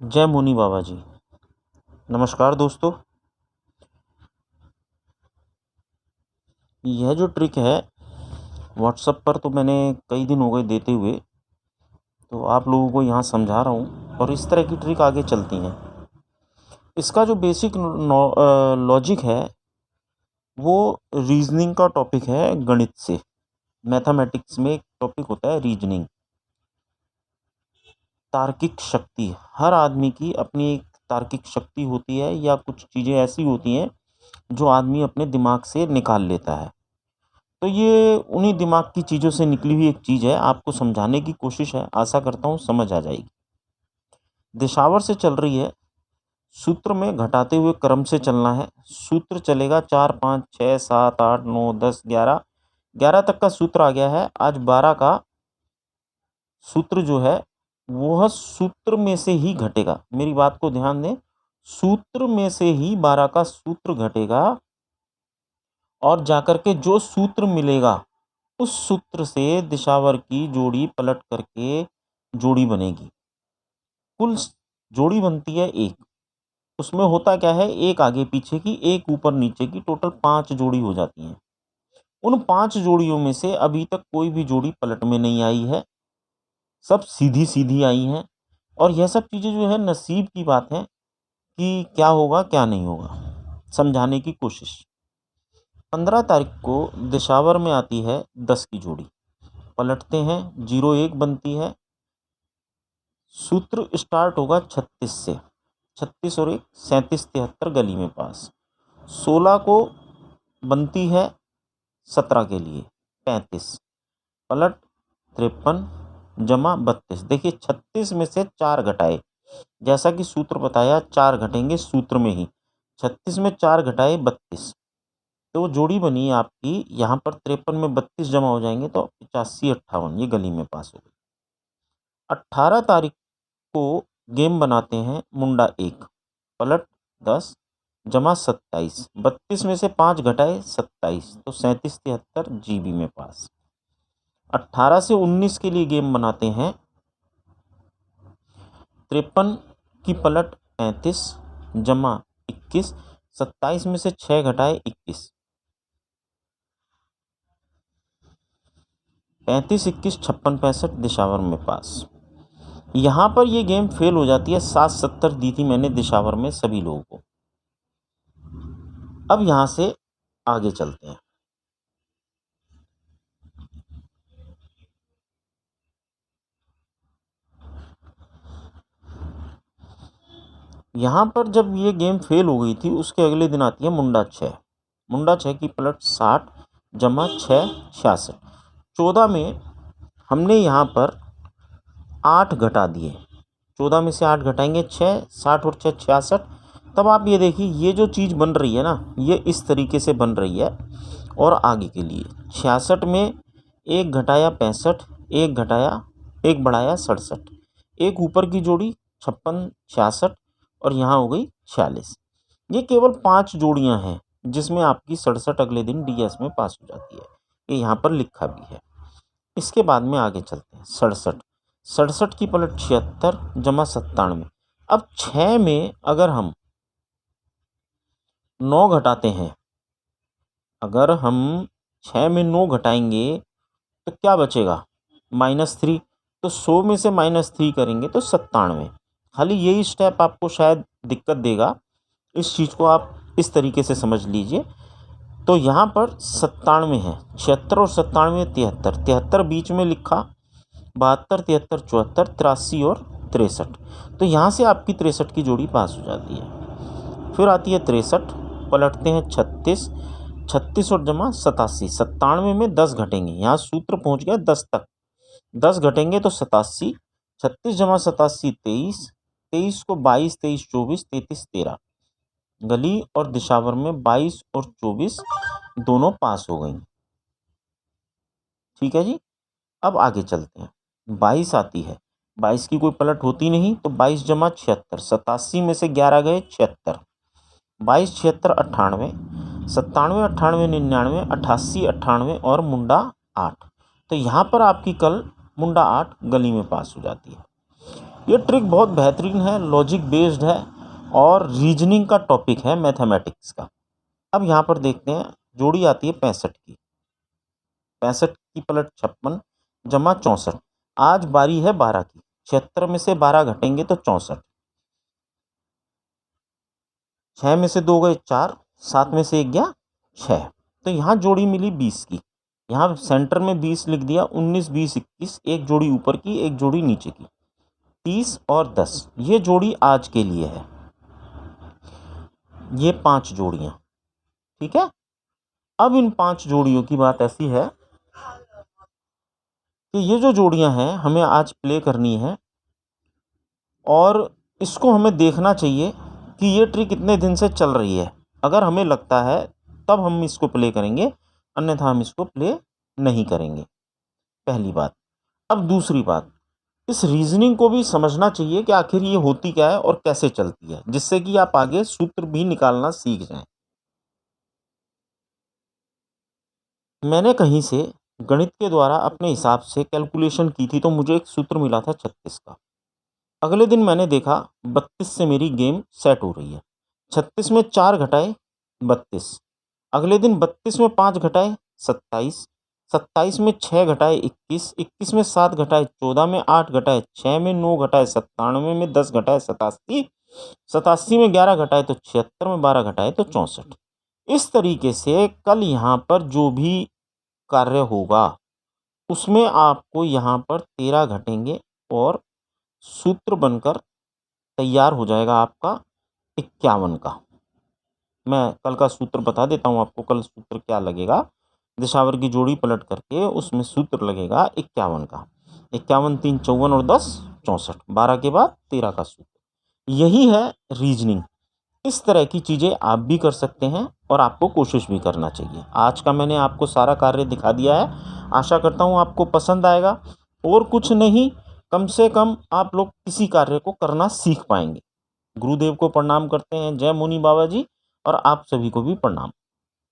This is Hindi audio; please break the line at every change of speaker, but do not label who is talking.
जय मुनि बाबा जी। नमस्कार दोस्तों। यह जो ट्रिक है व्हाट्सएप पर तो मैंने कई दिन हो गए देते हुए, तो आप लोगों को यहाँ समझा रहा हूँ और इस तरह की ट्रिक आगे चलती हैं। इसका जो बेसिक लॉजिक है वो रीजनिंग का टॉपिक है, गणित से। मैथमेटिक्स में एक टॉपिक होता है रीजनिंग, तार्किक शक्ति। हर आदमी की अपनी एक तार्किक शक्ति होती है, या कुछ चीज़ें ऐसी होती हैं जो आदमी अपने दिमाग से निकाल लेता है। तो ये उन्हीं दिमाग की चीज़ों से निकली हुई एक चीज़ है, आपको समझाने की कोशिश है, आशा करता हूँ समझ आ जाएगी। दिशावर से चल रही है, सूत्र में घटाते हुए क्रम से चलना है। सूत्र चलेगा 4 5 6 7 8 9 10 11, 11 तक का सूत्र आ गया है। आज 12 का सूत्र जो है वह सूत्र में से ही घटेगा। मेरी बात को ध्यान दें, सूत्र में से ही 12 का सूत्र घटेगा और जाकर के जो सूत्र मिलेगा उस सूत्र से दिशावर की जोड़ी पलट करके जोड़ी बनेगी। कुल जोड़ी बनती है एक। उसमें होता क्या है, एक आगे पीछे की, एक ऊपर नीचे की, टोटल 5 जोड़ी हो जाती हैं। उन 5 जोड़ियों में से अभी तक कोई भी जोड़ी पलट में नहीं आई है, सब सीधी सीधी आई हैं। और यह सब चीज़ें जो है नसीब की बात है कि क्या होगा क्या नहीं होगा, समझाने की कोशिश। 15 तारीख को दिशावर में आती है 10 की जोड़ी, पलटते हैं, 0 1 बनती है। सूत्र स्टार्ट होगा 36 से, 36 और 1 37 73 गली में पास। 16 को बनती है 17 के लिए 35, पलट 53 जमा 32। देखिए 36 में से 4 घटाए, जैसा कि सूत्र बताया 4 घटेंगे सूत्र में ही। 36 में 4 घटाए 32, तो जोड़ी बनी आपकी यहाँ पर 53 में 32 जमा हो जाएंगे तो 85 58, ये गली में पास हो गई। 18 तारीख को गेम बनाते हैं मुंडा 1, पलट 10 जमा 27, 32 में से 5 घटाए 27, तो 37 73 जीबी में पास। 18 से 19 के लिए गेम बनाते हैं, 53 की पलट 35 जमा 21, 27 में से 6 घटाए 21, 35 21 56 65 दिशावर में पास। यहाँ पर ये गेम फेल हो जाती है। 7 70 दी थी मैंने दिशावर में सभी लोगों को। अब यहाँ से आगे चलते हैं। यहाँ पर जब ये गेम फेल हो गई थी उसके अगले दिन आती है मुंडा 6। मुंडा 6 की पलट 60 जमा 6 66। 14 में हमने यहाँ पर 8 घटा दिए, 14 में से 8 घटाएंगे 6, 60 और 6 66। तब आप ये देखिए ये जो चीज़ बन रही है ना, ये इस तरीके से बन रही है। और आगे के लिए 66 में 1 घटाया 65, 1 घटाया 1 बढ़ाया 67, एक ऊपर की जोड़ी 56 66 और यहाँ हो गई 46। ये केवल 5 जोड़ियाँ हैं जिसमें आपकी 67 अगले दिन डीएस में पास हो जाती है। ये यहाँ पर लिखा भी है। इसके बाद में आगे चलते हैं। 67, 67 की पलट 76 जमा 97। अब 6 में अगर हम 9 घटाते हैं, अगर हम 6 में 9 घटाएंगे तो क्या बचेगा, -3। तो 100 में से -3 करेंगे तो 97। खाली यही स्टेप आपको शायद दिक्कत देगा, इस चीज़ को आप इस तरीके से समझ लीजिए। तो यहाँ पर 97 है, 76 और 97 73, 73 बीच में लिखा, 72 73 74 83 और 63। तो यहाँ से आपकी 63 की जोड़ी पास हो जाती है। फिर आती है 63, पलटते हैं 36, 36 और जमा 87, 97 में 10 घटेंगे, यहाँ सूत्र पहुँच गया 10 तक, 10 घटेंगे तो 87, 36 जमा 87 23, 23 को 22 23 24 33 13, गली और दिशावर में 22 और 24 दोनों पास हो गई। ठीक है जी। अब आगे चलते हैं। 22 आती है, 22 की कोई पलट होती नहीं, तो 22 जमा 76, 87 में से 11 गए 76, 22 76 98, 97 98 99, 88 98 और मुंडा 8। तो यहाँ पर आपकी कल मुंडा 8 गली में पास हो जाती है। ये ट्रिक बहुत बेहतरीन है, लॉजिक बेस्ड है और रीजनिंग का टॉपिक है मैथमेटिक्स का। अब यहाँ पर देखते हैं, जोड़ी आती है 65 की। 65 की पलट 56 जमा 64। आज बारी है 12 की। 76 में से 12 घटेंगे तो 64। 6 में से 2 गए 4, 7 में से 1 गया 6। तो यहाँ जोड़ी मिली 20 की। यहाँ सेंटर में 20 लिख दिया। 19, 20, 21, एक जोड़ी ऊपर की, एक जोड़ी नीचे की। 30 और 10, ये जोड़ी आज के लिए है। ये 5 जोड़ियाँ, ठीक है। अब इन 5 जोड़ियों की बात ऐसी है कि ये जो जोड़ियां हैं हमें आज प्ले करनी है और इसको हमें देखना चाहिए कि ये ट्रिक कितने दिन से चल रही है। अगर हमें लगता है तब हम इसको प्ले करेंगे, अन्यथा हम इसको प्ले नहीं करेंगे, पहली बात। अब दूसरी बात, इस रीजनिंग को भी समझना चाहिए कि आखिर ये होती क्या है और कैसे चलती है, जिससे कि आप आगे सूत्र भी निकालना सीख जाएं। मैंने कहीं से गणित के द्वारा अपने हिसाब से कैलकुलेशन की थी तो मुझे एक सूत्र मिला था 36 का। अगले दिन मैंने देखा 32 से मेरी गेम सेट हो रही है। 36 में 4 घटाए 32। अगले दिन 32 में 5 घटाए 27। 27 में 6 घटाए 21। 21 में 7 घटाए 14। में 8 घटाए 6। में 9 घटाए 97। में 10 घटाए 87। 87 में 11 घटाए तो 76। में 12 घटाए तो 64। इस तरीके से कल यहाँ पर जो भी कार्य होगा उसमें आपको यहाँ पर 13 घटेंगे और सूत्र बनकर तैयार हो जाएगा आपका 51 का। मैं कल का सूत्र बता देता हूँ आपको। कल सूत्र क्या लगेगा, दिशावर की जोड़ी पलट करके उसमें सूत्र लगेगा 51 का। 51, 3, 54 और 10, 64। 12 के बाद 13 का सूत्र। यही है रीजनिंग। इस तरह की चीज़ें आप भी कर सकते हैं और आपको कोशिश भी करना चाहिए। आज का मैंने आपको सारा कार्य दिखा दिया है। आशा करता हूँ आपको पसंद आएगा। और कुछ नहीं, कम से कम आप लोग किसी कार्य को करना सीख पाएंगे। गुरुदेव को प्रणाम करते हैं। जय मुनि बाबा जी। और आप सभी को भी प्रणाम।